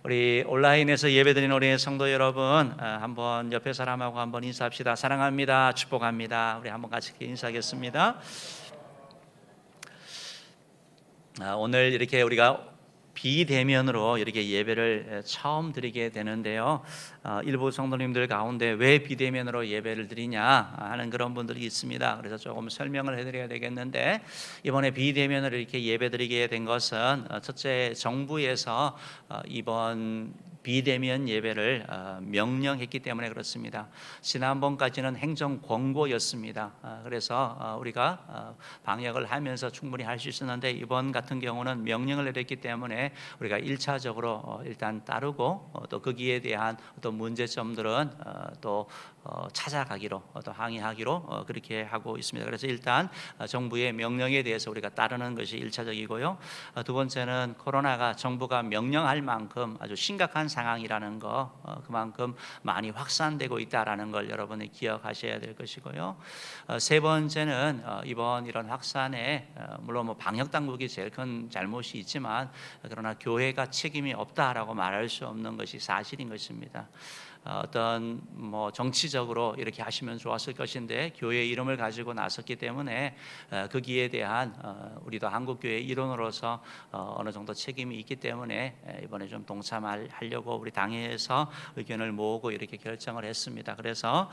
우리 온라인에서 예배드리는 우리 성도 여러분, 한번 옆에 사람하고 한번 인사합시다. 사랑합니다. 축복합니다. 우리 한번 같이 인사하겠습니다. 오늘 이렇게 우리가 비대면으로 이렇게 예배를 처음 드리게 되는데요. 일부 성도님들 가운데 왜 비대면으로 예배를 드리냐 하는 그런 분들이 있습니다. 그래서 조금 설명을 해드려야 되겠는데, 이번에 비대면으로 이렇게 예배 드리게 된 것은 첫째, 정부에서 이번 비대면 예배를 명령했기 때문에 그렇습니다. 지난번까지는 행정 권고였습니다. 그래서 우리가 방역을 하면서 충분히 할 수 있었는데, 이번 같은 경우는 명령을 내렸기 때문에 우리가 1차적으로 일단 따르고 또 거기에 대한 어떤 문제점들은 또 찾아가기로 또 항의하기로 그렇게 하고 있습니다. 그래서 일단 정부의 명령에 대해서 우리가 따르는 것이 1차적이고요. 두 번째는 코로나가 정부가 명령할 만큼 아주 심각한 상황이라는 거, 그만큼 많이 확산되고 있다라는 걸 여러분이 기억하셔야 될 것이고요. 세 번째는 이번 이런 확산에 물론 방역 당국이 제일 큰 잘못이 있지만, 그러나 교회가 책임이 없다라고 말할 수 없는 것이 사실인 것입니다. 어떤 정치적으로 이렇게 하시면 좋았을 것인데, 교회 이름을 가지고 나섰기 때문에 거기에 대한 우리도 한국교회 일원으로서 어느 정도 책임이 있기 때문에 이번에 좀 동참하려고 우리 당에서 의견을 모으고 이렇게 결정을 했습니다. 그래서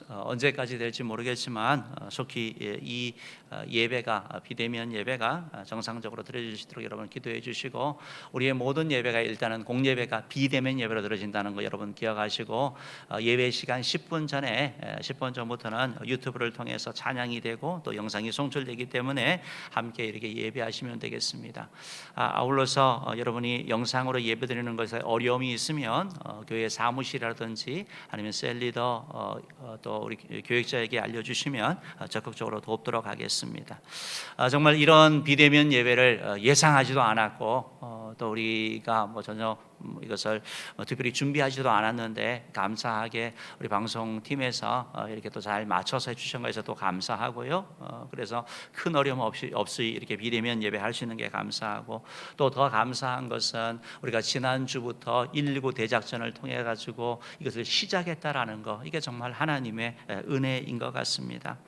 언제까지 될지 모르겠지만 속히 이 예배가, 비대면 예배가 정상적으로 드려질 수 있도록 여러분 기도해 주시고, 우리의 모든 예배가 일단은 공예배가 비대면 예배로 드려진다는 거 여러분 기억하시고, 예배 시간 10분 전부터는 유튜브를 통해서 찬양이 되고 또 영상이 송출되기 때문에 함께 이렇게 예배하시면 되겠습니다. 아울러서 여러분이 영상으로 예배드리는 것에 어려움이 있으면 교회 사무실이라든지 아니면 셀리더 또 우리 교육자에게 알려주시면 적극적으로 돕도록 하겠습니다. 정말 이런 비대면 예배를 예상하지도 않았고 또 우리가 전혀 이것을 특별히 준비하지도 않았는데, 감사하게 우리 방송팀에서 이렇게 또 잘 맞춰서 해주신 것에서 또 감사하고요. 그래서 큰 어려움 없이 이렇게 비대면 예배할 수 있는 게 감사하고, 또 더 감사한 것은 우리가 지난주부터 119 대작전을 통해 가지고 이것을 시작했다라는 거, 이게 정말 하나님의 은혜인 것 같습니다.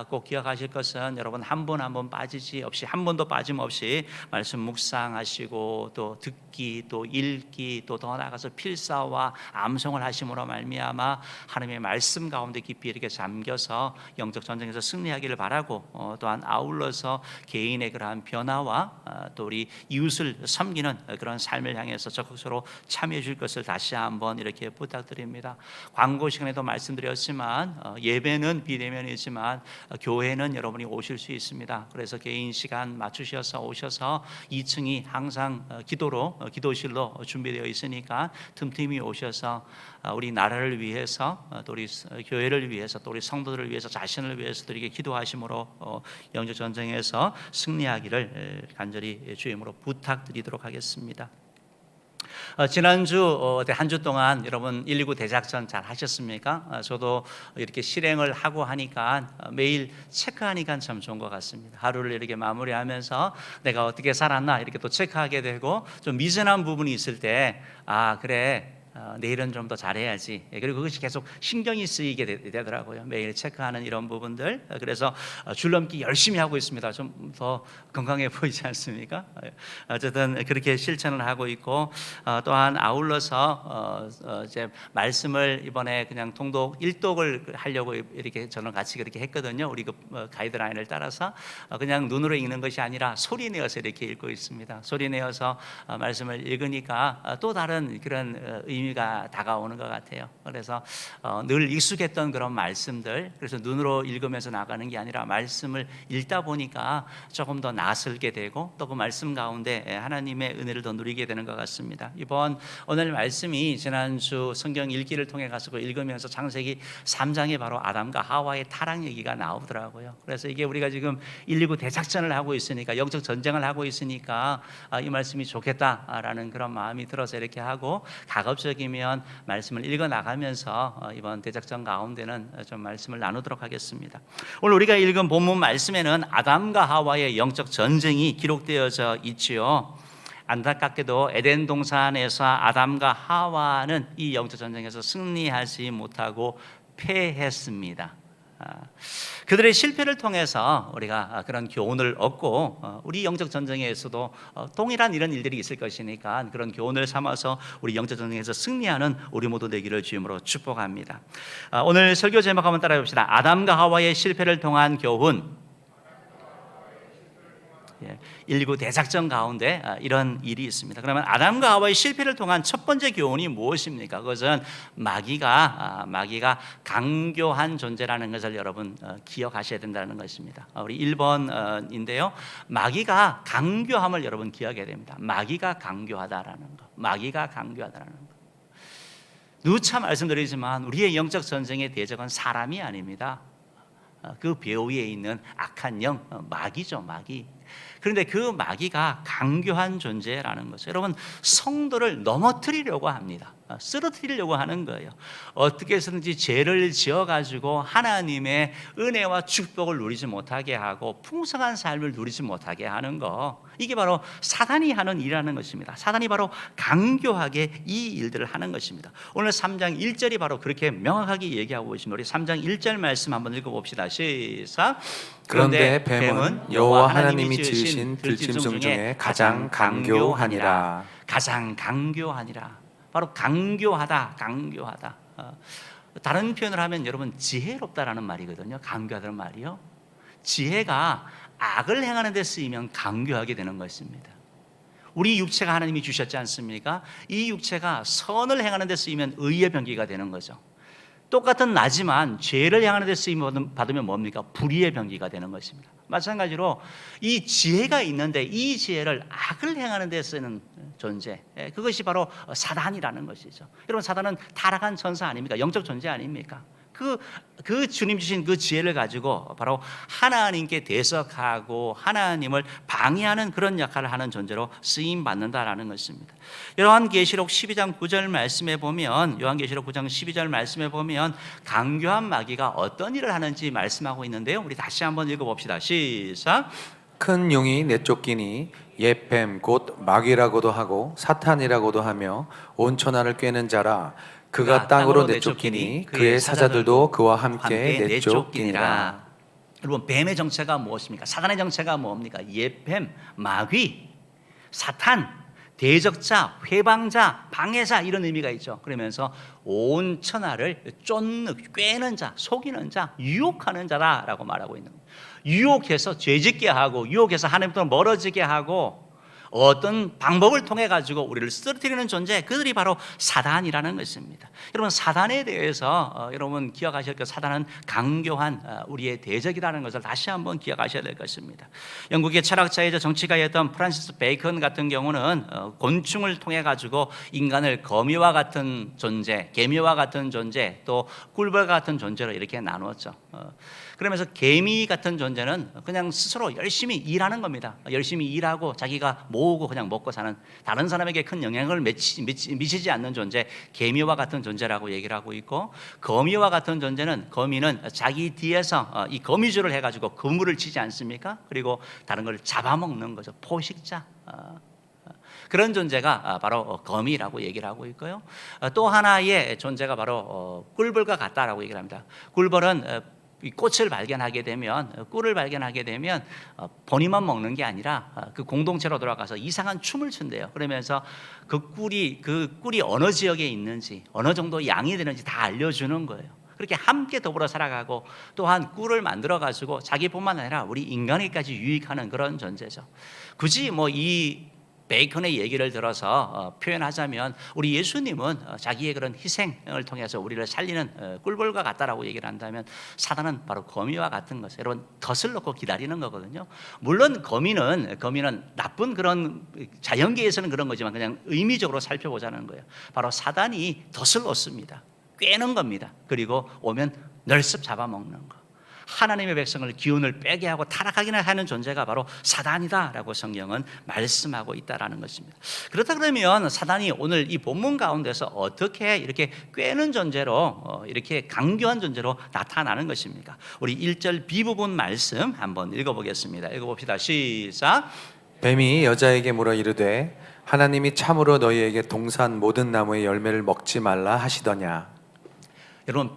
꼭 기억하실 것은 여러분 한 분 한 분 빠지지 없이, 한 번도 빠짐없이 말씀 묵상하시고 또 듣기 또 읽기 또 더 나아가서 필사와 암송을 하심으로 말미암아 하나님의 말씀 가운데 깊이 이렇게 잠겨서 영적 전쟁에서 승리하기를 바라고, 또한 아울러서 개인의 그러한 변화와 또 우리 이웃을 섬기는 그런 삶을 향해서 적극적으로 참여해 줄 것을 다시 한번 이렇게 부탁드립니다. 광고 시간에도 말씀드렸지만 예배는 비대면이지만 교회는 여러분이 오실 수 있습니다. 그래서 개인 시간 맞추셔서 오셔서 2층이 항상 기도실로 준비되어 있으니까 틈틈이 오셔서 우리 나라를 위해서 또 우리 교회를 위해서 또 우리 성도들을 위해서 자신을 위해서도 이렇게 기도하심으로 영적 전쟁에서 승리하기를 간절히 주의 이름으로 부탁드리도록 하겠습니다. 지난주 한 주 동안 여러분 119 대작전 잘 하셨습니까? 저도 이렇게 실행을 하고 하니까 매일 체크하니까 참 좋은 것 같습니다. 하루를 이렇게 마무리하면서 내가 어떻게 살았나 이렇게 또 체크하게 되고, 좀 미진한 부분이 있을 때 그래 내일은 좀 더 잘해야지. 그리고 그것이 계속 신경이 쓰이게 되더라고요. 매일 체크하는 이런 부분들. 그래서 줄넘기 열심히 하고 있습니다. 좀 더 건강해 보이지 않습니까? 어쨌든 그렇게 실천을 하고 있고, 또한 아울러서 이제 말씀을 이번에 그냥 통독 1독을 하려고 이렇게 저는 같이 그렇게 했거든요. 우리 그 가이드라인을 따라서 그냥 눈으로 읽는 것이 아니라 소리 내어서 이렇게 읽고 있습니다. 소리 내어서 말씀을 읽으니까 또 다른 그런 의미가 다가오는 것 같아요. 그래서 늘 익숙했던 그런 말씀들, 그래서 눈으로 읽으면서 나가는 게 아니라 말씀을 읽다 보니까 조금 더 낯설게 되고 또 그 말씀 가운데 하나님의 은혜를 더 누리게 되는 것 같습니다. 이번 오늘 말씀이 지난주 성경 읽기를 통해 가지고 읽으면서 창세기 3장에 바로 아담과 하와의 타락 얘기가 나오더라고요. 그래서 이게 우리가 지금 119 대작전을 하고 있으니까, 영적 전쟁을 하고 있으니까 이 말씀이 좋겠다라는 그런 마음이 들어서 이렇게 하고, 가급적이면 말씀을 읽어 나가면서 이번 대작전 가운데는 좀 말씀을 나누도록 하겠습니다. 오늘 우리가 읽은 본문 말씀에는 아담과 하와의 영적 전쟁이 기록되어져 있지요. 안타깝게도 에덴 동산에서 아담과 하와는 이 영적 전쟁에서 승리하지 못하고 패했습니다. 그들의 실패를 통해서 우리가 그런 교훈을 얻고 우리 영적 전쟁에서도 동일한 이런 일들이 있을 것이니까 그런 교훈을 삼아서 우리 영적 전쟁에서 승리하는 우리 모두 되기를 주임으로 축복합니다. 오늘 설교 제목 한번 따라해 봅시다. 아담과 하와의 실패를 통한 교훈. 일구 대작전 가운데 이런 일이 있습니다. 그러면 아담과 하와의 실패를 통한 첫 번째 교훈이 무엇입니까? 그것은 마귀가 강교한 존재라는 것을 여러분 기억하셔야 된다는 것입니다. 우리 1번인데요. 마귀가 강교함을 여러분 기억해야 됩니다. 마귀가 강교하다라는 것. 마귀가 강교하다라는 것. 누차 말씀드리지만 우리의 영적 전쟁의 대적은 사람이 아닙니다. 그 배 위에 있는 악한 영, 마귀죠, 마귀. 그런데 그 마귀가 강교한 존재라는 것을 여러분 성도를 넘어뜨리려고 합니다. 쓰러뜨리려고 하는 거예요. 어떻게 해서든지 죄를 지어가지고 하나님의 은혜와 축복을 누리지 못하게 하고 풍성한 삶을 누리지 못하게 하는 거, 이게 바로 사단이 하는 일이라는 것입니다. 사단이 바로 강교하게 이 일들을 하는 것입니다. 오늘 3장 1절이 바로 그렇게 명확하게 얘기하고 있습니다. 우리 3장 1절 말씀 한번 읽어봅시다. 시작. 그런데 뱀은 여호와 하나님이 지으신 들짐승 중에 가장 강교하니라. 가장 강교하니라. 바로 강교하다, 강교하다. 다른 표현을 하면 여러분 지혜롭다라는 말이거든요. 강교하다는 말이요. 지혜가 악을 행하는 데 쓰이면 강교하게 되는 것입니다. 우리 육체가 하나님이 주셨지 않습니까? 이 육체가 선을 행하는 데 쓰이면 의의 병기가 되는 거죠. 똑같은 나지만 죄를 향하는 데 쓰임 받으면 뭡니까? 불의의 병기가 되는 것입니다. 마찬가지로 이 지혜가 있는데 이 지혜를 악을 행하는 데 쓰는 존재, 그것이 바로 사단이라는 것이죠. 여러분, 사단은 타락한 천사 아닙니까? 영적 존재 아닙니까? 그 주님 주신 그 지혜를 가지고 바로 하나님께 대적하고 하나님을 방해하는 그런 역할을 하는 존재로 쓰임 받는다라는 것입니다. 요한계시록 12장 9절 말씀에 보면, 요한계시록 9장 12절 말씀에 보면 강교한 마귀가 어떤 일을 하는지 말씀하고 있는데요. 우리 다시 한번 읽어봅시다. 시작. 큰 용이 내쫓기니 옛 뱀 곧 마귀라고도 하고 사탄이라고도 하며 온 천하를 꿰는 자라. 그가 땅으로 내쫓기니 그의 사자들도 그와 함께 내쫓기니라. 여러분, 뱀의 정체가 무엇입니까? 사단의 정체가 뭡니까? 옛 뱀, 마귀, 사탄, 대적자, 회방자, 방해자, 이런 의미가 있죠. 그러면서 온 천하를 쫓는, 꿰는 자, 속이는 자, 유혹하는 자라고 말하고 있는 거예요. 유혹해서 죄짓게 하고, 유혹해서 하나님부터 멀어지게 하고, 어떤 방법을 통해 가지고 우리를 쓰러뜨리는 존재, 그들이 바로 사단이라는 것입니다. 여러분, 사단에 대해서 여러분 기억하셔야 할 것, 사단은 강교한 우리의 대적이라는 것을 다시 한번 기억하셔야 될 것입니다. 영국의 철학자이자 정치가였던 프란시스 베이컨 같은 경우는 곤충을 통해 가지고 인간을 거미와 같은 존재, 개미와 같은 존재, 또 꿀벌 같은 존재로 이렇게 나누었죠. 그러면서 개미 같은 존재는 그냥 스스로 열심히 일하는 겁니다. 열심히 일하고 자기가 모으고 그냥 먹고 사는, 다른 사람에게 큰 영향을 미치지 않는 존재, 개미와 같은 존재라고 얘기를 하고 있고, 거미와 같은 존재는, 거미는 자기 뒤에서 이 거미줄을 해가지고 그물을 치지 않습니까? 그리고 다른 걸 잡아먹는 거죠. 포식자. 그런 존재가 바로 거미라고 얘기를 하고 있고요. 또 하나의 존재가 바로 꿀벌과 같다라고 얘기를 합니다. 꿀벌은 이 꽃을 발견하게 되면, 꿀을 발견하게 되면 본인만 먹는 게 아니라 그 공동체로 돌아가서 이상한 춤을 춘대요. 그러면서 그 꿀이 어느 지역에 있는지, 어느 정도 양이 되는지 다 알려주는 거예요. 그렇게 함께 더불어 살아가고, 또한 꿀을 만들어 가지고 자기뿐만 아니라 우리 인간에게까지 유익하는 그런 존재죠. 굳이 이 베이컨의 얘기를 들어서 표현하자면, 우리 예수님은 자기의 그런 희생을 통해서 우리를 살리는 꿀벌과 같다라고 얘기를 한다면, 사단은 바로 거미와 같은 것을 여러분 덫을 놓고 기다리는 거거든요. 물론 거미는 나쁜 그런, 자연계에서는 그런 거지만 그냥 의미적으로 살펴보자는 거예요. 바로 사단이 덫을 놓습니다. 꿰는 겁니다. 그리고 오면 널습 잡아먹는 거. 하나님의 백성을 기운을 빼게 하고 타락하게 하는 존재가 바로 사단이다라고 성경은 말씀하고 있다라는 것입니다. 그렇다 그러면 사단이 오늘 이 본문 가운데서 어떻게 이렇게 꿰는 존재로, 이렇게 강교한 존재로 나타나는 것입니까? 우리 1절 B부분 말씀 한번 읽어보겠습니다. 읽어봅시다. 시작. 뱀이 여자에게 물어 이르되 하나님이 참으로 너희에게 동산 모든 나무의 열매를 먹지 말라 하시더냐. 여러분,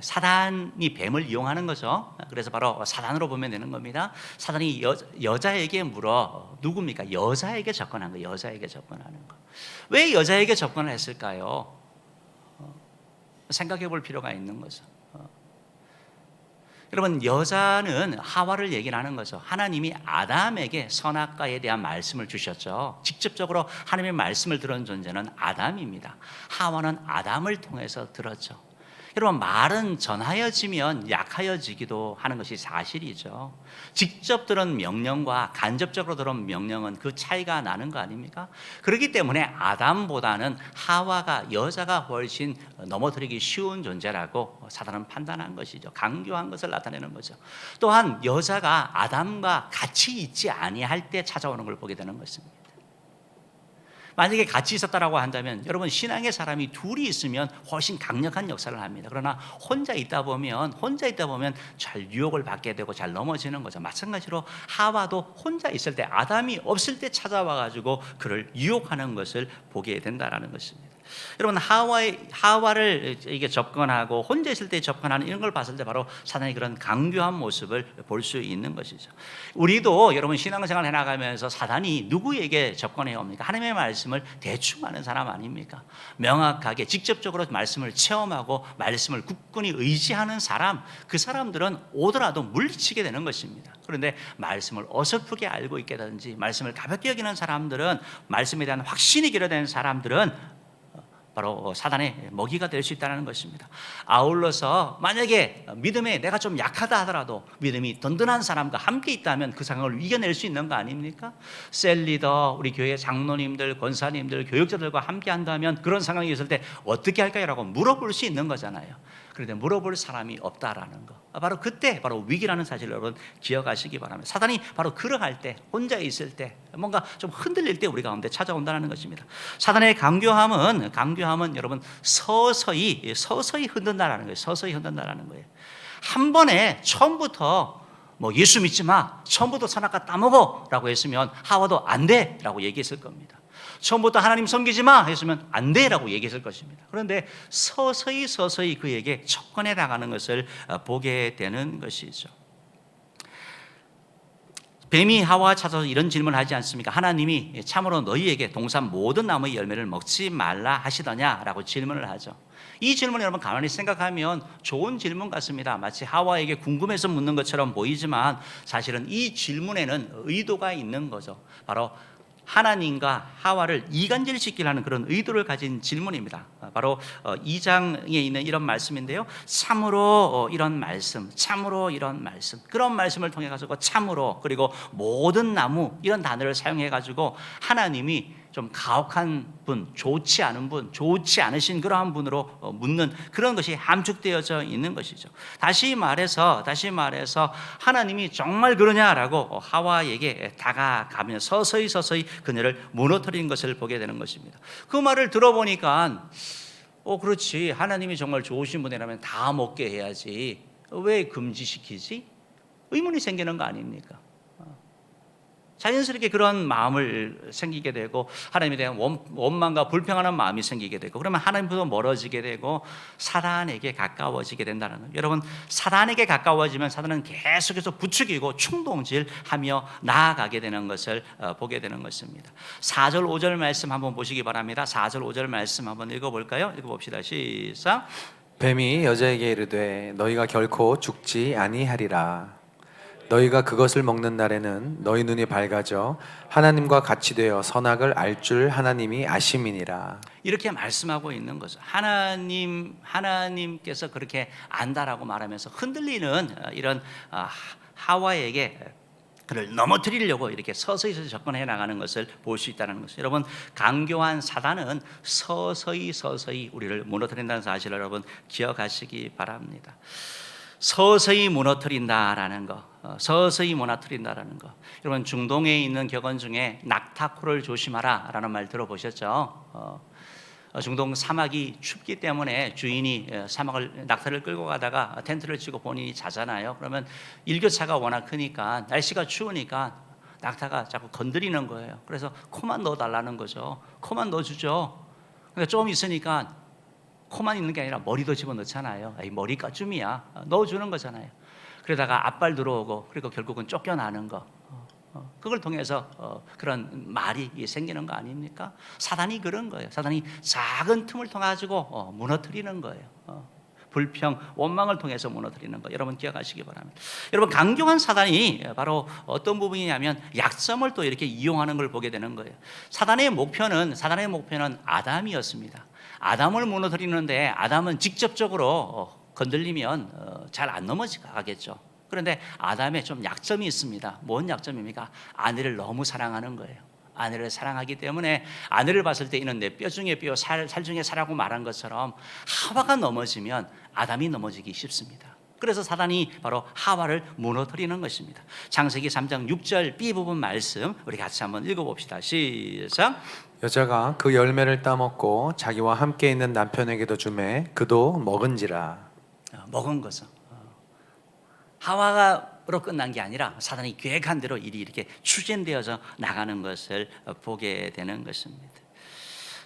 사단이 뱀을 이용하는 거죠. 그래서 바로 사단으로 보면 되는 겁니다. 사단이 여자에게 물어, 누굽니까? 여자에게 접근한 거, 여자에게 접근하는 거. 왜 여자에게 접근을 했을까요? 생각해 볼 필요가 있는 거죠. 여러분, 여자는 하와를 얘기를 하는 거죠. 하나님이 아담에게 선악과에 대한 말씀을 주셨죠. 직접적으로 하나님의 말씀을 들은 존재는 아담입니다. 하와는 아담을 통해서 들었죠. 여러분, 말은 전하여지면 약하여지기도 하는 것이 사실이죠. 직접 들은 명령과 간접적으로 들은 명령은 그 차이가 나는 거 아닙니까? 그렇기 때문에 아담보다는 하와가, 여자가 훨씬 넘어뜨리기 쉬운 존재라고 사단은 판단한 것이죠. 강교한 것을 나타내는 거죠. 또한 여자가 아담과 같이 있지 아니할 때 찾아오는 걸 보게 되는 것입니다. 만약에 같이 있었다라고 한다면 여러분, 신앙의 사람이 둘이 있으면 훨씬 강력한 역사를 합니다. 그러나 혼자 있다 보면 잘 유혹을 받게 되고 잘 넘어지는 거죠. 마찬가지로 하와도 혼자 있을 때, 아담이 없을 때 찾아와 가지고 그를 유혹하는 것을 보게 된다라는 것입니다. 여러분, 하와를 이게 접근하고 혼자 있을 때 접근하는 이런 걸 봤을 때 바로 사단의 그런 강교한 모습을 볼 수 있는 것이죠. 우리도 여러분, 신앙생활 해나가면서 사단이 누구에게 접근해 옵니까? 하나님의 말씀을 대충 아는 사람 아닙니까? 명확하게 직접적으로 말씀을 체험하고 말씀을 굳건히 의지하는 사람, 그 사람들은 오더라도 물리치게 되는 것입니다. 그런데 말씀을 어설프게 알고 있게든지 말씀을 가볍게 여기는 사람들은, 말씀에 대한 확신이 결여된 사람들은 바로 사단의 먹이가 될 수 있다는 것입니다. 아울러서 만약에 믿음에 내가 좀 약하다 하더라도 믿음이 든든한 사람과 함께 있다면 그 상황을 이겨낼 수 있는 거 아닙니까? 셀리더, 우리 교회 장로님들, 권사님들, 교육자들과 함께 한다면 그런 상황이 있을 때 어떻게 할까요? 라고 물어볼 수 있는 거잖아요. 그런데 물어볼 사람이 없다라는 거, 바로 그때 바로 위기라는 사실을 여러분 기억하시기 바랍니다. 사단이 바로 그러할 때, 혼자 있을 때, 뭔가 좀 흔들릴 때 우리 가운데 찾아온다는 것입니다. 사단의 강교함은 여러분 서서히 흔든다라는 거예요. 서서히 흔든다라는 거예요. 한 번에 처음부터 예수 믿지 마, 처음부터 선악과 따먹어 라고 했으면 하와도 안 돼 라고 얘기했을 겁니다. 처음부터 하나님 섬기지 마 했으면 안 돼 라고 얘기했을 것입니다. 그런데 서서히 그에게 접근해 나가는 것을 보게 되는 것이죠. 뱀이 하와 찾아서 이런 질문을 하지 않습니까? 하나님이 참으로 너희에게 동산 모든 나무의 열매를 먹지 말라 하시더냐라고 질문을 하죠. 이 질문을 여러분 가만히 생각하면 좋은 질문 같습니다. 마치 하와에게 궁금해서 묻는 것처럼 보이지만 사실은 이 질문에는 의도가 있는 거죠. 바로 하나님과 하와를 이간질시키려는 그런 의도를 가진 질문입니다. 바로 2장에 있는 이런 말씀인데요. 참으로 이런 말씀, 그런 말씀을 통해 가지고 참으로, 그리고 모든 나무, 이런 단어를 사용해 가지고 하나님이 좀 가혹한 분, 좋지 않으신 그러한 분으로 묻는 그런 것이 함축되어져 있는 것이죠. 다시 말해서 하나님이 정말 그러냐라고 하와에게 다가가며 서서히 그녀를 무너뜨린 것을 보게 되는 것입니다. 그 말을 들어보니까 그렇지, 하나님이 정말 좋으신 분이라면 다 먹게 해야지, 왜 금지시키지? 의문이 생기는 거 아닙니까? 자연스럽게 그런 마음을 생기게 되고 하나님에 대한 원망과 불평하는 마음이 생기게 되고, 그러면 하나님부터 멀어지게 되고 사단에게 가까워지게 된다는 거예요. 여러분, 사단에게 가까워지면 사단은 계속해서 부추기고 충동질하며 나아가게 되는 것을 보게 되는 것입니다. 4절 5절 말씀 한번 보시기 바랍니다. 4절 5절 말씀 한번 읽어볼까요? 읽어봅시다. 시작. 뱀이 여자에게 이르되 너희가 결코 죽지 아니하리라. 너희가 그것을 먹는 날에는 너희 눈이 밝아져 하나님과 같이 되어 선악을 알 줄 하나님이 아심이니라. 이렇게 말씀하고 있는 거죠. 하나님께서 그렇게 안다라고 말하면서 흔들리는 이런 하와에게 그를 넘어뜨리려고 이렇게 서서히 접근해 나가는 것을 볼 수 있다는 것이죠. 여러분, 강교한 사단은 서서히 우리를 무너뜨린다는 사실을 여러분 기억하시기 바랍니다. 서서히 무너뜨린다라는 거. 여러분, 중동에 있는 격언 중에 낙타코를 조심하라라는 말 들어보셨죠? 중동 사막이 춥기 때문에 주인이 낙타를 끌고 가다가 텐트를 치고 본인이 자잖아요. 그러면 일교차가 워낙 크니까, 날씨가 추우니까 낙타가 자꾸 건드리는 거예요. 그래서 코만 넣어달라는 거죠. 코만 넣어주죠. 근데 좀 있으니까 코만 있는 게 아니라 머리도 집어넣잖아요. 이 머리가 쯤이야. 넣어주는 거잖아요. 그러다가 앞발 들어오고 그리고 결국은 쫓겨나는 거. 그걸 통해서 그런 말이 생기는 거 아닙니까? 사단이 그런 거예요. 사단이 작은 틈을 통해 가지고 무너뜨리는 거예요. 불평, 원망을 통해서 무너뜨리는 거. 여러분 기억하시기 바랍니다. 여러분 강경한 사단이 바로 어떤 부분이냐면 약점을 또 이렇게 이용하는 걸 보게 되는 거예요. 사단의 목표는 아담이었습니다. 아담을 무너뜨리는데 아담은 직접적으로 건들리면 잘 안 넘어가겠죠. 그런데 아담에 좀 약점이 있습니다. 뭔 약점입니까? 아내를 너무 사랑하는 거예요. 아내를 사랑하기 때문에 아내를 봤을 때 이는 내 뼈 중에 뼈, 살 중에 살하고 말한 것처럼 하와가 넘어지면 아담이 넘어지기 쉽습니다. 그래서 사단이 바로 하와를 무너뜨리는 것입니다. 창세기 3장 6절 B 부분 말씀 우리 같이 한번 읽어봅시다. 시작. 여자가 그 열매를 따먹고 자기와 함께 있는 남편에게도 주매 그도 먹은지라. 먹은 것은 하와가로 끝난 게 아니라 사단이 계획한 대로 일이 이렇게 추진되어서 나가는 것을 보게 되는 것입니다.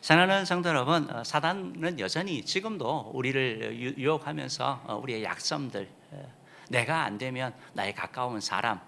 사랑하는 성도 여러분, 사단은 여전히 지금도 우리를 유혹하면서 우리의 약점들, 내가 안 되면 나의 가까운 사람,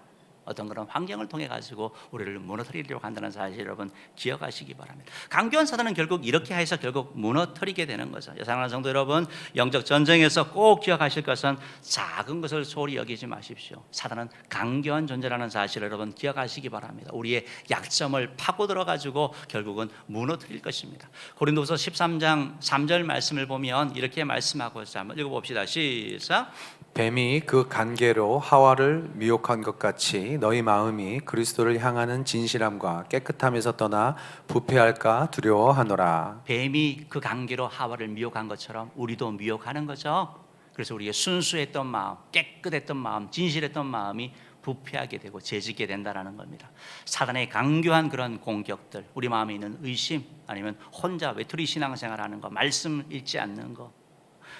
어떤 그런 환경을 통해 가지고 우리를 무너뜨리려고 한다는 사실 여러분 기억하시기 바랍니다. 강교한 사단은 결국 이렇게 해서 결국 무너뜨리게 되는 거죠. 사랑하는 성도 여러분, 영적 전쟁에서 꼭 기억하실 것은 작은 것을 소홀히 여기지 마십시오. 사단은 강교한 존재라는 사실을 여러분 기억하시기 바랍니다. 우리의 약점을 파고 들어 가지고 결국은 무너뜨릴 것입니다. 고린도서 13장 3절 말씀을 보면 이렇게 말씀하고 있어요. 한번 읽어봅시다. 시작. 뱀이 그 간계로 하와를 미혹한 것 같이 너희 마음이 그리스도를 향하는 진실함과 깨끗함에서 떠나 부패할까 두려워하노라. 뱀이 그 관계로 하와를 미혹한 것처럼 우리도 미혹하는 거죠. 그래서 우리의 순수했던 마음, 깨끗했던 마음, 진실했던 마음이 부패하게 되고 죄짓게 된다는 겁니다. 사단의 강교한 그런 공격들, 우리 마음에 있는 의심, 아니면 혼자 외톨이 신앙생활하는 거, 말씀 읽지 않는 거,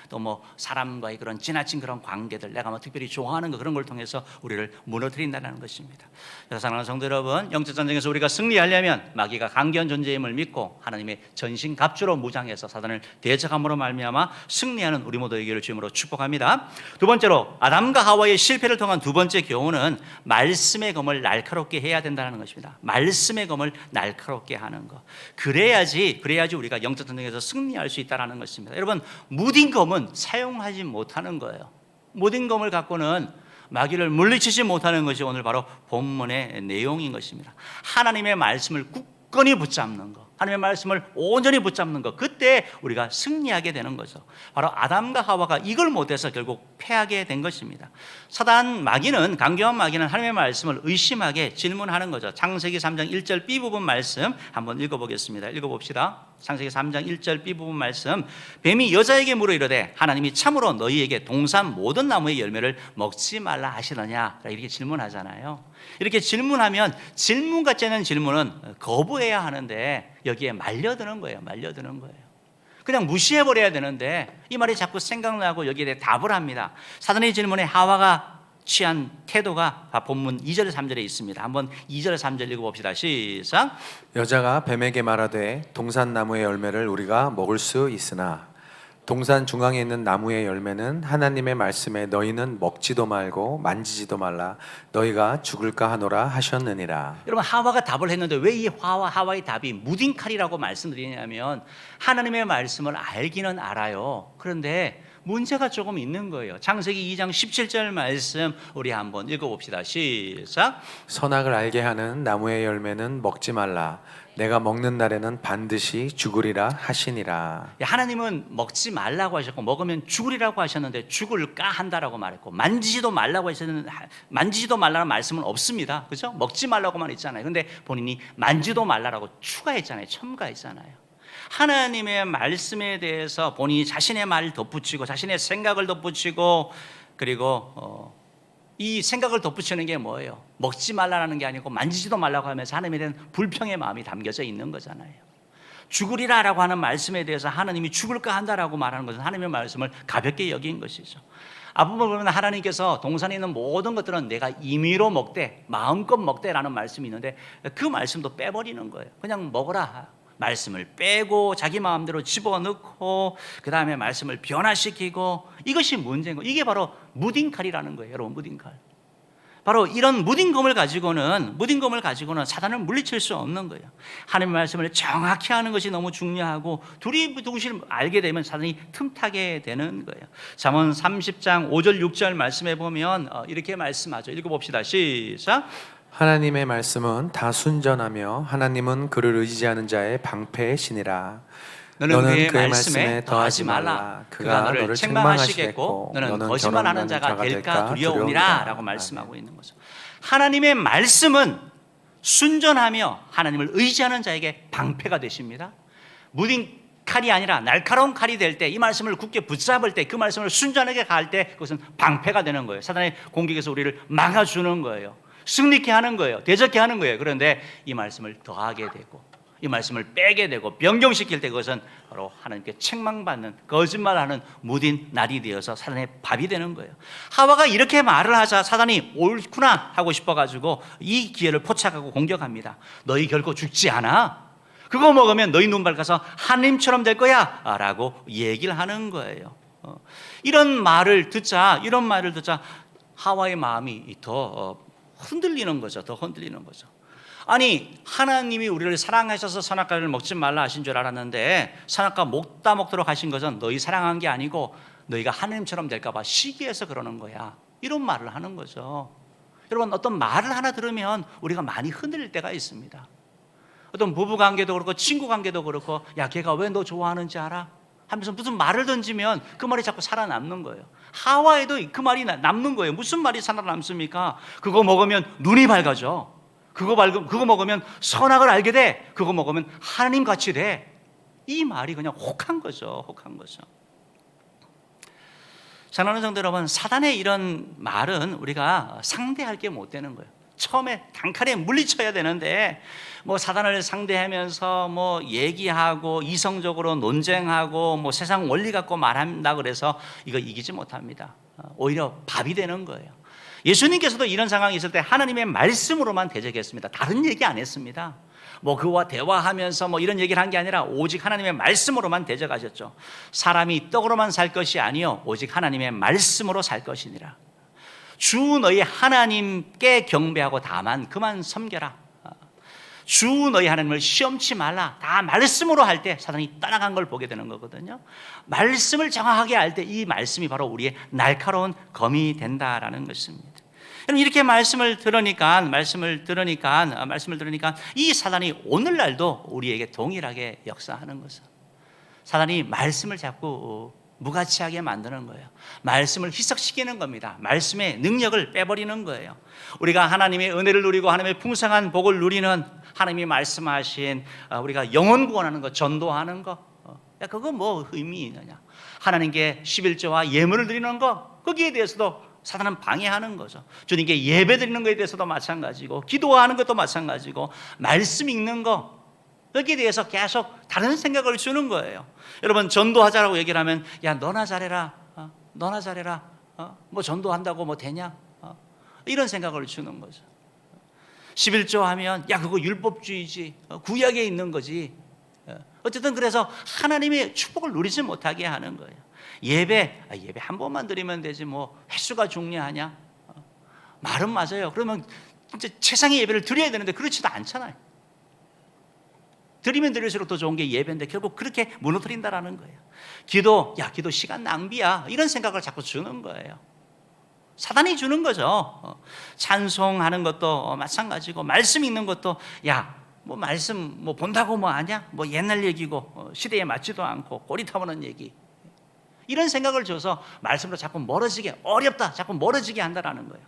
또 뭐 사람과의 그런 지나친 그런 관계들, 내가 뭐 특별히 좋아하는 거, 그런 걸 통해서 우리를 무너뜨린다는 것입니다. 그래서 사랑하는 성도 여러분, 영적 전쟁에서 우리가 승리하려면 마귀가 강경한 존재임을 믿고 하나님의 전신갑주로 무장해서 사단을 대적함으로 말미암아 승리하는 우리 모두 되기를 주님으로 축복합니다. 두 번째로 아담과 하와의 실패를 통한 두 번째 교훈은 말씀의 검을 날카롭게 해야 된다는 것입니다. 말씀의 검을 날카롭게 하는 것. 그래야지 우리가 영적 전쟁에서 승리할 수 있다는 것입니다. 여러분, 무딘 검은 사용하지 못하는 거예요. 무딘 검을 갖고는 마귀를 물리치지 못하는 것이 오늘 바로 본문의 내용인 것입니다. 하나님의 말씀을 굳건히 붙잡는 것, 하나님의 말씀을 온전히 붙잡는 것, 그때 우리가 승리하게 되는 거죠. 바로 아담과 하와가 이걸 못해서 결국 패하게 된 것입니다. 사단 마귀는, 강경한 마귀는 하나님의 말씀을 의심하게 질문하는 거죠. 창세기 3장 1절 B 부분 말씀 한번 읽어보겠습니다. 읽어봅시다. 창세기 3장 1절 B 부분 말씀. 뱀이 여자에게 물어 이르되 하나님이 참으로 너희에게 동산 모든 나무의 열매를 먹지 말라 하시느냐, 이렇게 질문하잖아요. 이렇게 질문하면 질문 같지 않은 질문은 거부해야 하는데 여기에 말려드는 거예요. 그냥 무시해버려야 되는데 이 말이 자꾸 생각나고 여기에 대해 답을 합니다. 사단의 질문에 하와가 취한 태도가 본문 2절 3절에 있습니다. 한번 2절 3절 읽어봅시다. 시작. 여자가 뱀에게 말하되 동산 나무의 열매를 우리가 먹을 수 있으나 동산 중앙에 있는 나무의 열매는 하나님의 말씀에 너희는 먹지도 말고 만지지도 말라 너희가 죽을까 하노라 하셨느니라. 여러분, 하와가 답을 했는데 왜 이 하와의 답이 무딘 칼이라고 말씀드리냐면 하나님의 말씀을 알기는 알아요. 그런데 문제가 조금 있는 거예요. 창세기 2장 17절 말씀 우리 한번 읽어봅시다. 시작. 선악을 알게 하는 나무의 열매는 먹지 말라 내가 먹는 날에는 반드시 죽으리라 하시니라. 하나님은 먹지 말라고 하셨고 먹으면 죽으리라고 하셨는데 죽을까 한다라고 말했고, 만지지도 말라고 하셨는데 만지지도 말라는 말씀은 없습니다. 그렇죠? 먹지 말라고만 했잖아요. 근데 본인이 만지도 말라라고 추가했잖아요. 첨가했잖아요. 하나님의 말씀에 대해서 본인이 자신의 말을 덧붙이고 자신의 생각을 덧붙이고, 그리고 이 생각을 덧붙이는 게 뭐예요? 먹지 말라는 게 아니고 만지지도 말라고 하면서 하나님에 대한 불평의 마음이 담겨져 있는 거잖아요. 죽으리라라고 하는 말씀에 대해서 하나님이 죽을까 한다라고 말하는 것은 하나님의 말씀을 가볍게 여긴 것이죠. 앞부분 보면 하나님께서 동산에 있는 모든 것들은 내가 임의로 먹되 마음껏 먹되라는 말씀이 있는데 그 말씀도 빼버리는 거예요. 그냥 먹어라. 말씀을 빼고 자기 마음대로 집어넣고 그 다음에 말씀을 변화시키고 이것이 문제인 거예요. 이게 바로 무딘칼이라는 거예요. 여러분, 무딘칼. 바로 이런 무딘검을 가지고는 사단을 물리칠 수 없는 거예요. 하나님의 말씀을 정확히 하는 것이 너무 중요하고 두리부둥실 알게 되면 사단이 틈타게 되는 거예요. 잠언 30장 5절 6절 말씀에 보면 이렇게 말씀하죠. 읽어봅시다. 시작. 하나님의 말씀은 다 순전하며 하나님은 그를 의지하는 자의 방패의 신이라. 너는 그의 말씀에 더하지 말라. 그가 너를 책망하시겠고 너는 거짓말하는 자가 될까 두려우니라 라고 말씀하고 있는 거죠. 하나님의 말씀은 순전하며 하나님을 의지하는 자에게 방패가 되십니다. 무딘 칼이 아니라 날카로운 칼이 될 때, 이 말씀을 굳게 붙잡을 때, 그 말씀을 순전하게 갈 때 그것은 방패가 되는 거예요. 사단의 공격에서 우리를 막아주는 거예요. 승리케 하는 거예요. 대적케 하는 거예요. 그런데 이 말씀을 더하게 되고 이 말씀을 빼게 되고 변경시킬 때 그것은 바로 하나님께 책망받는 거짓말하는 무딘 날이 되어서 사단의 밥이 되는 거예요. 하와가 이렇게 말을 하자 사단이 옳구나 하고 싶어가지고 이 기회를 포착하고 공격합니다. 너희 결코 죽지 않아. 그거 먹으면 너희 눈 밝아서 하나님처럼 될 거야 라고 얘기를 하는 거예요. 이런 말을 듣자 하와의 마음이 더 흔들리는 거죠. 더 흔들리는 거죠. 아니, 하나님이 우리를 사랑하셔서 선악과를 먹지 말라 하신 줄 알았는데 선악과 먹다 먹도록 하신 것은 너희 사랑한 게 아니고 너희가 하나님처럼 될까 봐 시기해서 그러는 거야. 이런 말을 하는 거죠. 여러분, 어떤 말을 하나 들으면 우리가 많이 흔들릴 때가 있습니다. 어떤 부부관계도 그렇고 친구관계도 그렇고 야, 걔가 왜 너 좋아하는지 알아? 하면서 무슨 말을 던지면 그 말이 자꾸 살아남는 거예요. 하와에도 그 말이 남는 거예요. 무슨 말이 살아남습니까? 그거 먹으면 눈이 밝아져. 그거 먹으면 선악을 알게 돼. 그거 먹으면 하나님 같이 돼. 이 말이 그냥 혹한 거죠. 혹한 거죠. 사랑하는 성도 여러분, 사단의 이런 말은 우리가 상대할 게 못 되는 거예요. 처음에 단칼에 물리쳐야 되는데 뭐 사단을 상대하면서 뭐 얘기하고 이성적으로 논쟁하고 뭐 세상 원리 갖고 말한다 그래서 이거 이기지 못합니다. 오히려 밥이 되는 거예요. 예수님께서도 이런 상황이 있을 때 하나님의 말씀으로만 대적했습니다. 다른 얘기 안 했습니다. 뭐 그와 대화하면서 뭐 이런 얘기를 한 게 아니라 오직 하나님의 말씀으로만 대적하셨죠. 사람이 떡으로만 살 것이 아니요 오직 하나님의 말씀으로 살 것이니라. 주 너희 하나님께 경배하고 다만 그만 섬겨라. 주 너희 하나님을 시험치 말라. 다 말씀으로 할 때 사단이 떠나간 걸 보게 되는 거거든요. 말씀을 정확하게 할 때 이 말씀이 바로 우리의 날카로운 검이 된다라는 것입니다. 여러분, 이렇게 말씀을 들으니까 이 사단이 오늘날도 우리에게 동일하게 역사하는 것은 사단이 말씀을 자꾸 무가치하게 만드는 거예요. 말씀을 희석시키는 겁니다. 말씀의 능력을 빼버리는 거예요. 우리가 하나님의 은혜를 누리고 하나님의 풍성한 복을 누리는 하나님이 말씀하신 우리가 영혼 구원하는 것, 전도하는 것, 야, 그거 뭐 의미 있느냐? 하나님께 11조와 예물을 드리는 것, 거기에 대해서도 사단은 방해하는 거죠. 주님께 예배 드리는 것에 대해서도 마찬가지고 기도하는 것도 마찬가지고 말씀 읽는 것, 여기에 대해서 계속 다른 생각을 주는 거예요. 여러분, 전도하자라고 얘기를 하면 야, 너나 잘해라, 너나 잘해라, 뭐 전도한다고 뭐 되냐, 이런 생각을 주는 거죠. 11조 하면 야, 그거 율법주의지, 구약에 있는 거지. 어쨌든 그래서 하나님의 축복을 누리지 못하게 하는 거예요. 예배 한 번만 드리면 되지 뭐 횟수가 중요하냐? 말은 맞아요. 그러면 진짜 최상의 예배를 드려야 되는데 그렇지도 않잖아요. 드리면 드릴수록 더 좋은 게 예배인데 결국 그렇게 무너뜨린다라는 거예요. 기도 시간 낭비야, 이런 생각을 자꾸 주는 거예요. 사단이 주는 거죠. 찬송하는 것도 마찬가지고 말씀 읽는 것도 뭐 말씀 뭐 본다고 뭐 아냐? 뭐 옛날 얘기고 시대에 맞지도 않고 꼬리타보는 얘기, 이런 생각을 줘서 말씀으로 자꾸 멀어지게, 어렵다 자꾸 멀어지게 한다라는 거예요.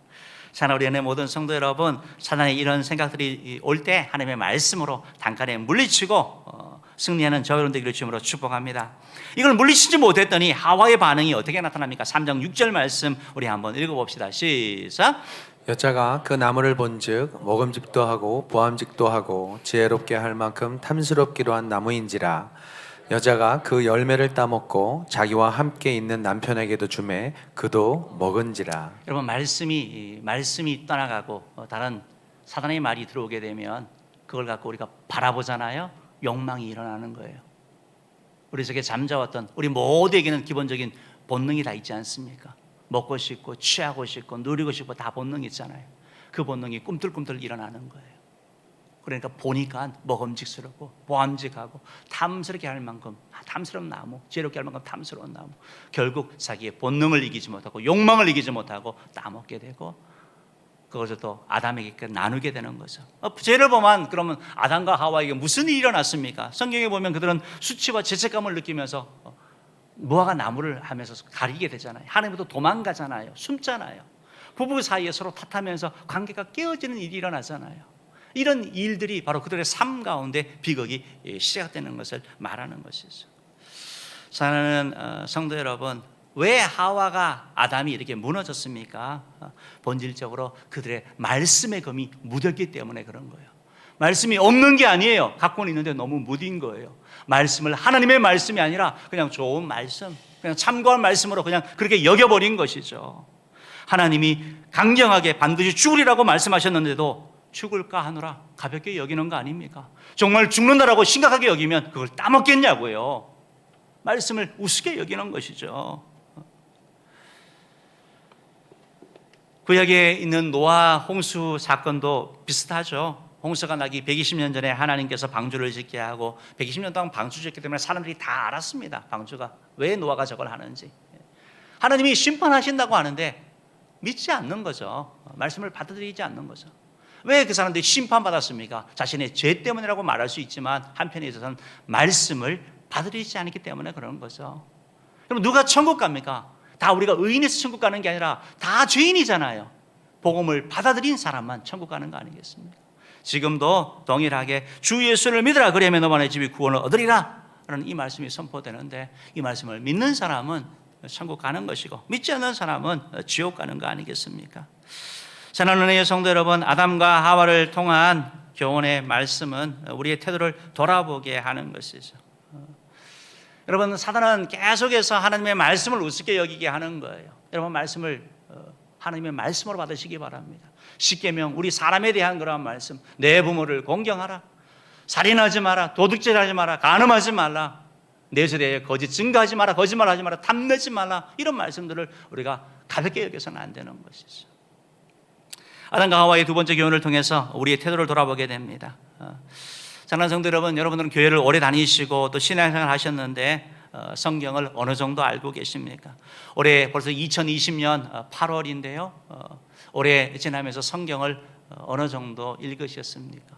사랑하는 우리 은혜 모든 성도 여러분, 사단의 이런 생각들이 올 때 하나님의 말씀으로 단칼에 물리치고 승리하는 저 여러분 되기를 주님으로 축복합니다. 이걸 물리치지 못했더니 하와의 반응이 어떻게 나타납니까? 3장 6절 말씀 우리 한번 읽어봅시다. 시작. 여자가 그 나무를 본즉 먹음직도 하고 보암직도 하고 지혜롭게 할 만큼 탐스럽기로 한 나무인지라 여자가 그 열매를 따먹고 자기와 함께 있는 남편에게도 주매 그도 먹은지라. 여러분, 말씀이 떠나가고 다른 사단의 말이 들어오게 되면 그걸 갖고 우리가 바라보잖아요. 욕망이 일어나는 거예요. 우리 속에 잠자왔던 우리 모두에게는 기본적인 본능이 다 있지 않습니까? 먹고 싶고 취하고 싶고 누리고 싶고 다 본능이 있잖아요. 그 본능이 꿈틀꿈틀 일어나는 거예요. 그러니까 보니까 먹음직스럽고 보암직하고 탐스럽게 할 만큼 탐스러운 나무, 지혜롭게 할 만큼 탐스러운 나무, 결국 자기의 본능을 이기지 못하고 욕망을 이기지 못하고 따먹게 되고 그것을 또 아담에게 나누게 되는 거죠. 죄를 보면 그러면 아담과 하와에게 무슨 일이 일어났습니까? 성경에 보면 그들은 수치와 죄책감을 느끼면서 무화과 나무를 하면서 가리게 되잖아요. 하나님부터 도망가잖아요. 숨잖아요. 부부 사이에 서로 탓하면서 관계가 깨어지는 일이 일어나잖아요. 이런 일들이 바로 그들의 삶 가운데 비극이 시작되는 것을 말하는 것이죠. 사랑하는 성도 여러분, 왜 하와가 아담이 이렇게 무너졌습니까? 본질적으로 그들의 말씀의 검이 묻었기 때문에 그런 거예요. 말씀이 없는 게 아니에요. 갖고는 있는데 너무 무딘 거예요. 말씀을 하나님의 말씀이 아니라 그냥 좋은 말씀, 그냥 참고한 말씀으로 그냥 그렇게 여겨버린 것이죠. 하나님이 강경하게 반드시 죽으리라고 말씀하셨는데도 죽을까 하노라 가볍게 여기는 거 아닙니까? 정말 죽는다라고 심각하게 여기면 그걸 따먹겠냐고요. 말씀을 우습게 여기는 것이죠. 구약에 있는 노아 홍수 사건도 비슷하죠. 홍수가 나기 120년 전에 하나님께서 방주를 짓게 하고 120년 동안 방주 짓기 때문에 사람들이 다 알았습니다. 방주가 왜 노아가 저걸 하는지. 하나님이 심판하신다고 하는데 믿지 않는 거죠. 말씀을 받아들이지 않는 거죠. 왜 그 사람들이 심판받았습니까? 자신의 죄 때문이라고 말할 수 있지만 한편에 있어서는 말씀을 받아들이지 않기 때문에 그런 거죠. 그럼 누가 천국 갑니까? 다 우리가 의인에서 천국 가는 게 아니라 다 죄인이잖아요. 복음을 받아들인 사람만 천국 가는 거 아니겠습니까? 지금도 동일하게 주 예수를 믿으라 그리하면 너만의 집이 구원을 얻으리라 라는 이 말씀이 선포되는데 이 말씀을 믿는 사람은 천국 가는 것이고 믿지 않는 사람은 지옥 가는 거 아니겠습니까? 사랑하는 은혜의 성도 여러분, 아담과 하와를 통한 교훈의 말씀은 우리의 태도를 돌아보게 하는 것이죠. 여러분, 사단은 계속해서 하나님의 말씀을 우습게 여기게 하는 거예요. 여러분, 말씀을 하나님의 말씀으로 받으시기 바랍니다. 십계명, 우리 사람에 대한 그러한 말씀, 내 부모를 공경하라, 살인하지 마라, 도둑질하지 마라, 간음하지 말라, 내세 대해 거짓 증거하지 마라, 거짓말하지 마라, 탐내지 말라, 이런 말씀들을 우리가 가볍게 여겨서는 안 되는 것이죠. 아담과 하와의 두 번째 교훈을 통해서 우리의 태도를 돌아보게 됩니다. 사랑하는 성도 여러분, 여러분들은 교회를 오래 다니시고 또 신앙생활 하셨는데 성경을 어느 정도 알고 계십니까? 올해 벌써 2020년 8월인데요. 올해 지나면서 성경을 어느 정도 읽으셨습니까?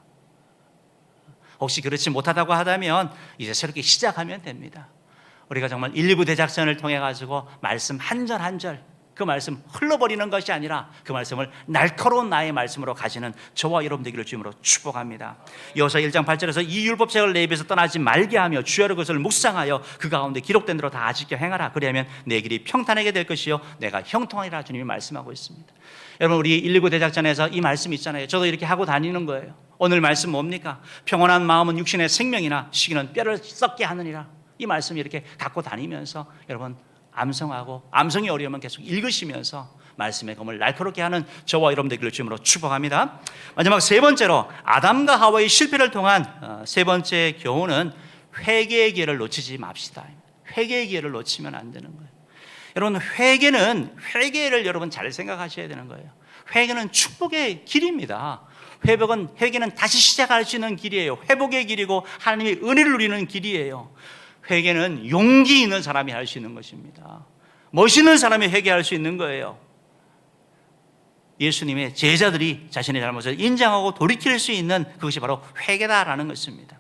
혹시 그렇지 못하다고 하다면 이제 새롭게 시작하면 됩니다. 우리가 정말 1, 2부 대작전을 통해 가지고 말씀 한 절 한 절 그 말씀 흘러버리는 것이 아니라 그 말씀을 날카로운 나의 말씀으로 가지는 저와 여러분 되기를 주님으로 축복합니다. 여호수아 1장 8절에서 이 율법책을 내 입에서 떠나지 말게 하며 주야로 그것을 묵상하여 그 가운데 기록된 대로 다 지켜 행하라. 그리하면 내 길이 평탄하게 될 것이요 내가 형통하리라 주님이 말씀하고 있습니다. 여러분, 우리 119 대작전에서 이 말씀 있잖아요. 저도 이렇게 하고 다니는 거예요. 오늘 말씀 뭡니까? 평온한 마음은 육신의 생명이나 시기는 뼈를 썩게 하느니라. 이 말씀 이렇게 갖고 다니면서 여러분 암송하고 암송이 어려우면 계속 읽으시면서 말씀의 검을 날카롭게 하는 저와 여러분 되기를 주님으로 축복합니다. 마지막 세 번째로 아담과 하와의 실패를 통한 세 번째 교훈은 회개의 기회를 놓치지 맙시다. 회개의 기회를 놓치면 안 되는 거예요. 여러분, 회개를 여러분 잘 생각하셔야 되는 거예요. 회개는 축복의 길입니다. 회개는 다시 시작할 수 있는 길이에요. 회복의 길이고 하나님의 은혜를 누리는 길이에요. 회개는 용기 있는 사람이 할 수 있는 것입니다. 멋있는 사람이 회개할 수 있는 거예요. 예수님의 제자들이 자신의 잘못을 인정하고 돌이킬 수 있는 그것이 바로 회개다라는 것입니다.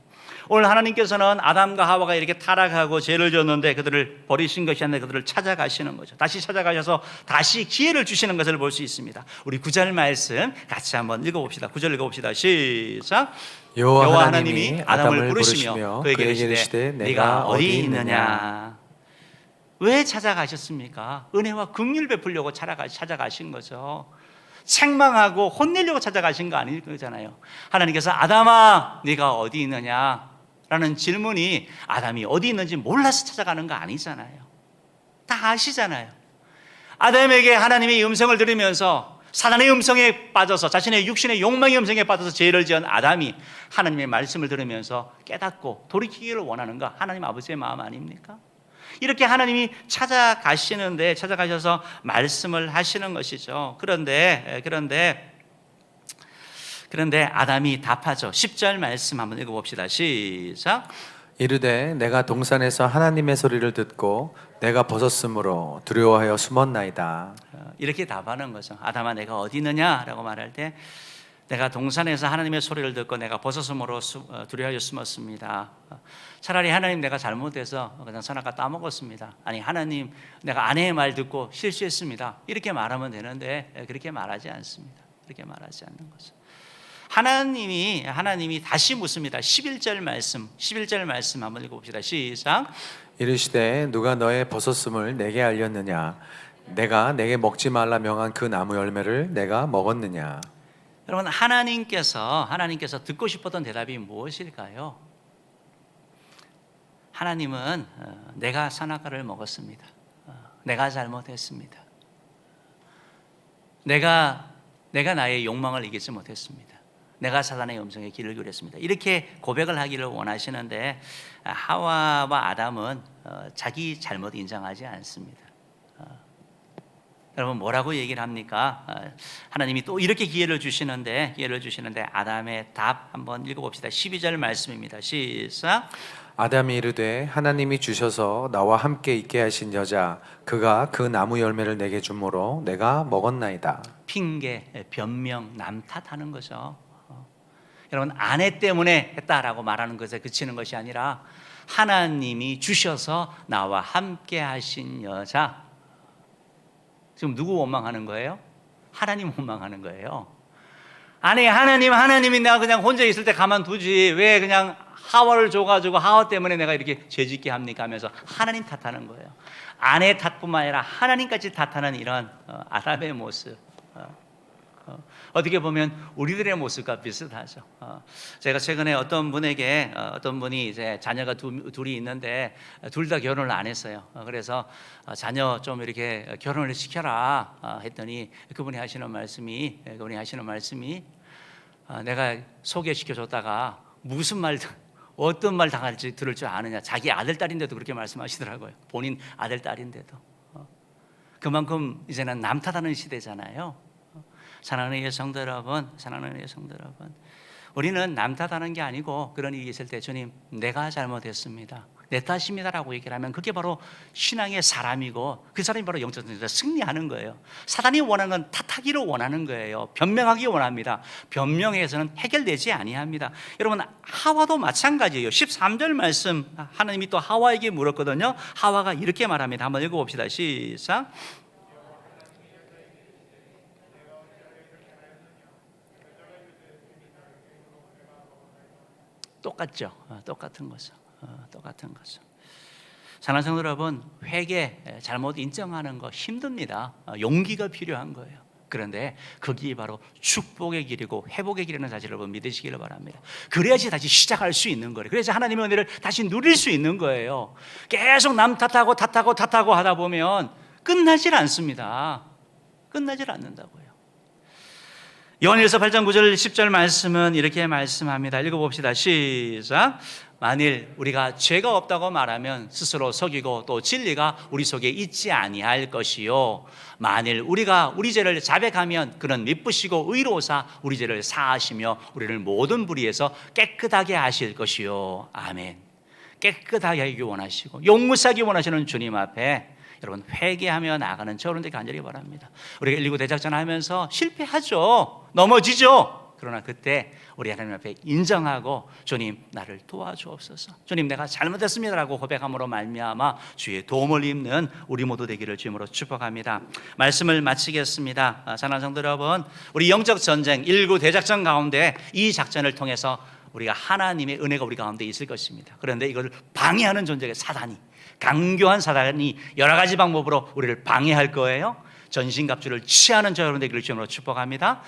오늘 하나님께서는 아담과 하와가 이렇게 타락하고 죄를 졌는데 그들을 버리신 것이 아니라 그들을 찾아가시는 거죠. 다시 찾아가셔서 다시 기회를 주시는 것을 볼 수 있습니다. 우리 9절 말씀 같이 한번 읽어봅시다. 9절 읽어봅시다. 시작. 여호와 하나님이 아담을 부르시며 그에게 이르시되 네가 어디 있느냐. 왜 찾아가셨습니까? 은혜와 긍휼 베풀려고 찾아가신 거죠. 책망하고 혼내려고 찾아가신 거 아니잖아요. 하나님께서 아담아 네가 어디 있느냐, 라는 질문이 아담이 어디 있는지 몰라서 찾아가는 거 아니잖아요. 다 아시잖아요. 아담에게 하나님의 음성을 들으면서 사단의 음성에 빠져서 자신의 육신의 욕망의 음성에 빠져서 죄를 지은 아담이 하나님의 말씀을 들으면서 깨닫고 돌이키기를 원하는 거 하나님 아버지의 마음 아닙니까? 이렇게 하나님이 찾아가셔서 말씀을 하시는 것이죠. 그런데 아담이 답하죠. 10절 말씀 한번 읽어봅시다. 시작. 이르되 내가 동산에서 하나님의 소리를 듣고 내가 벗었으므로 두려워하여 숨었나이다. 이렇게 답하는 거죠. 아담아 내가 어디 있느냐라고 말할 때 내가 동산에서 하나님의 소리를 듣고 내가 벗었으므로 두려워하여 숨었습니다. 차라리 하나님 내가 잘못해서 그냥 선악과 따먹었습니다. 아니 하나님 내가 아내의 말 듣고 실수했습니다. 이렇게 말하면 되는데 그렇게 말하지 않습니다. 그렇게 말하지 않는 거죠. 하나님이 다시 묻습니다. 11절 말씀 한번 읽어봅시다. 시작. 이르시되 누가 너의 벗었음을 내게 알렸느냐? 내가 내게 먹지 말라 명한 그 나무 열매를 내가 먹었느냐? 여러분 하나님께서 듣고 싶었던 대답이 무엇일까요? 하나님은 내가 선악과를 먹었습니다. 내가 잘못했습니다. 내가 나의 욕망을 이기지 못했습니다. 내가 사단의 음성에 귀를 기울였습니다. 이렇게 고백을 하기를 원하시는데 하와와 아담은 자기 잘못 인정하지 않습니다. 여러분 뭐라고 얘기를 합니까? 하나님이 또 이렇게 기회를 주시는데 아담의 답 한번 읽어봅시다. 12절 말씀입니다. 시작. 아담이 이르되 하나님이 주셔서 나와 함께 있게 하신 여자 그가 그 나무 열매를 내게 주므로 내가 먹었나이다. 핑계, 변명, 남 탓하는 거죠. 여러분 아내 때문에 했다라고 말하는 것에 그치는 것이 아니라 하나님이 주셔서 나와 함께 하신 여자. 지금 누구 원망하는 거예요? 하나님 원망하는 거예요. 아니 하나님이 내가 그냥 혼자 있을 때 가만두지 왜 그냥 하와를 줘가지고 하와 때문에 내가 이렇게 죄짓게 합니까 하면서 하나님 탓하는 거예요. 아내 탓뿐만 아니라 하나님까지 탓하는 이런 아담의 모습. 어떻게 보면 우리들의 모습과 비슷하죠. 제가 최근에 어떤 분이 이제 자녀가 둘이 있는데 둘 다 결혼을 안 했어요. 그래서 자녀 좀 이렇게 결혼을 시켜라 했더니 그분이 하시는 말씀이 내가 소개시켜줬다가 무슨 말 어떤 말 당할지 들을 줄 아느냐. 자기 아들 딸인데도 그렇게 말씀하시더라고요. 본인 아들 딸인데도. 그만큼 이제는 남 탓하는 시대잖아요. 사랑하는 성도 여러분, 우리는 남 탓하는 게 아니고 그런 일이 있을 때 주님 내가 잘못했습니다, 내 탓입니다라고 얘기를 하면 그게 바로 신앙의 사람이고 그 사람이 바로 영적 전쟁에서 승리하는 거예요. 사단이 원하는 건 탓하기를 원하는 거예요. 변명하기 원합니다. 변명해서는 해결되지 아니합니다. 여러분 하와도 마찬가지예요. 13절 말씀 하나님이 또 하와에게 물었거든요. 하와가 이렇게 말합니다. 한번 읽어봅시다. 시작. 똑같죠. 똑같은 거죠. 사랑하는 성도 여러분, 회개, 잘못 인정하는 거 힘듭니다. 용기가 필요한 거예요. 그런데 그게 바로 축복의 길이고 회복의 길이라는 사실을 여러분 믿으시기를 바랍니다. 그래야지 다시 시작할 수 있는 거예요. 그래야지 하나님의 은혜를 다시 누릴 수 있는 거예요. 계속 남 탓하고 하다 보면 끝나질 않습니다. 끝나질 않는다고요. 요한일서 8장 9절 10절 말씀은 이렇게 말씀합니다. 읽어봅시다. 시작. 만일 우리가 죄가 없다고 말하면 스스로 속이고 또 진리가 우리 속에 있지 아니할 것이요 만일 우리가 우리 죄를 자백하면 그는 미쁘시고 의로우사 우리 죄를 사하시며 우리를 모든 불의에서 깨끗하게 하실 것이요. 아멘. 깨끗하게 하기 원하시고 용서하기 원하시는 주님 앞에 여러분 회개하며 나가는 저런데 간절히 바랍니다. 우리가 119 대작전 하면서 실패하죠. 넘어지죠. 그러나 그때 우리 하나님 앞에 인정하고 주님 나를 도와주옵소서, 주님 내가 잘못했습니다라고 고백함으로 말미암아 주의 도움을 입는 우리 모두 되기를 주님으로 축복합니다. 말씀을 마치겠습니다. 사랑하는 성도 여러분, 우리 영적 전쟁 119 대작전 가운데 이 작전을 통해서 우리가 하나님의 은혜가 우리 가운데 있을 것입니다. 그런데 이걸 방해하는 존재가 사단이, 강교한 사단이 여러 가지 방법으로 우리를 방해할 거예요. 전신갑주를 취하는 저 여러분 되기를 주님으로 축복합니다.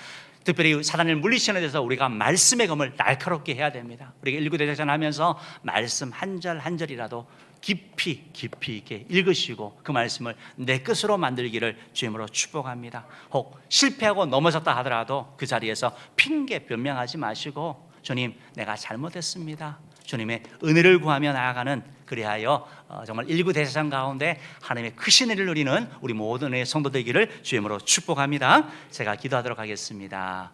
특별히 사단을 물리치는 데서 우리가 말씀의 검을 날카롭게 해야 됩니다. 우리가 일구대작전하면서 말씀 한 절 한 절이라도 깊이 있게 읽으시고 그 말씀을 내 것으로 만들기를 주님으로 축복합니다. 혹 실패하고 넘어졌다 하더라도 그 자리에서 핑계 변명하지 마시고 주님, 내가 잘못했습니다. 주님의 은혜를 구하며 나아가는, 그리하여 정말 일구대제사장 가운데 하나님의 크신 은혜를 누리는 우리 모든 성도 되기를 주님으로 축복합니다. 제가 기도하도록 하겠습니다.